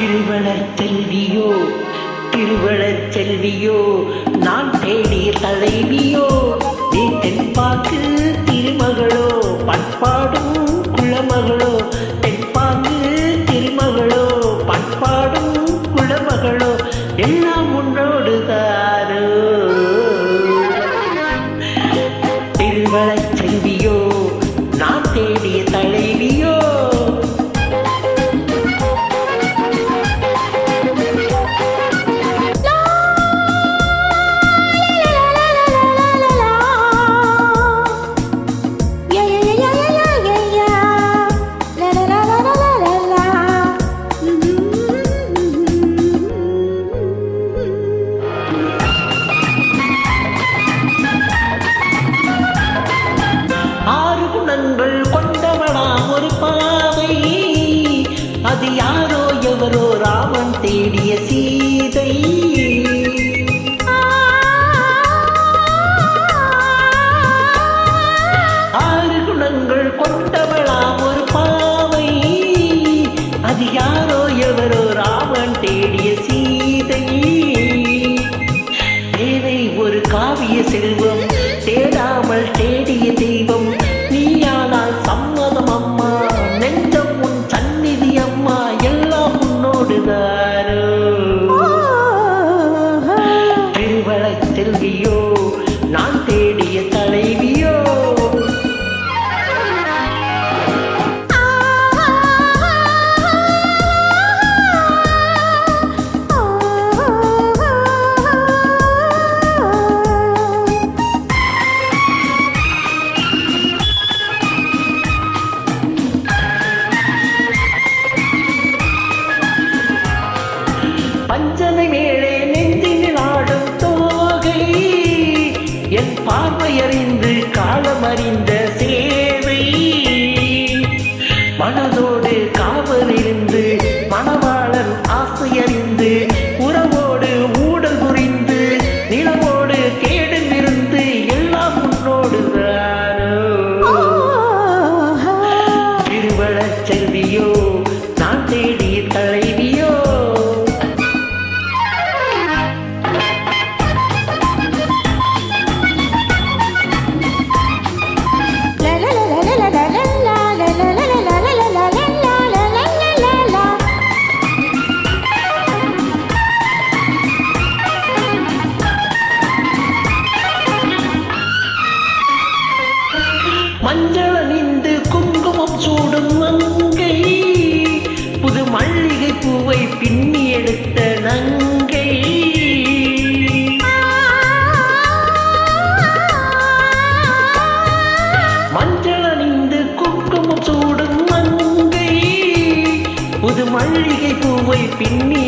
திருவளர் செல்வியோ திருவளர் செல்வியோ நான் தேடிய தலைவியோ நீ தென்பாக்கு திருமகளோ பண்பாடும் குளமகளோ தென்பாக்கு திருமகளோ பண்பாடும் குளமகளோ எல்லாம் உன்னோடு தாரோ திருவளர் செல்வியோ நான் தேடிய தலைவியோ அது யாரோ எவரோ ராமன் தேடிய சீதை ஆறு குணங்கள் கொண்டவளாம் ஒரு பாவை அது யாரோ எவரோ ராமன் தேடிய சீதை தேவை ஒரு காவிய செல்வம் தேடாமல் தேடிய தெய்வம் நீயானால் சம்மதம் அம்மா நெஞ்சம் திருவளர் செல்வியோ நான் தேடிய தலைவியோ பஞ்சனை மேலே நெஞ்சினில் ஆடும் தோகை என் பார்வையறிந்து காலமறிந்த சேவை மனதோடு காவலிருந்து மணவாளன் ஆசையறிந்து உறவோடு ஊடல் புரிந்து நிலவோடு கேடுமிருந்து எல்லாம் உன்னோடு தானோ திருவளர் செல்வியோ நான் தேடிய தலைவியோ மஞ்சள் அணிந்து குங்குமம் சூடும் மங்கை புது மல்லிகை பூவை பின்னி எடுத்த நங்கை மஞ்சள் அணிந்து குங்குமம் சூடும் மங்கை புது மல்லிகை பூவை பின்னி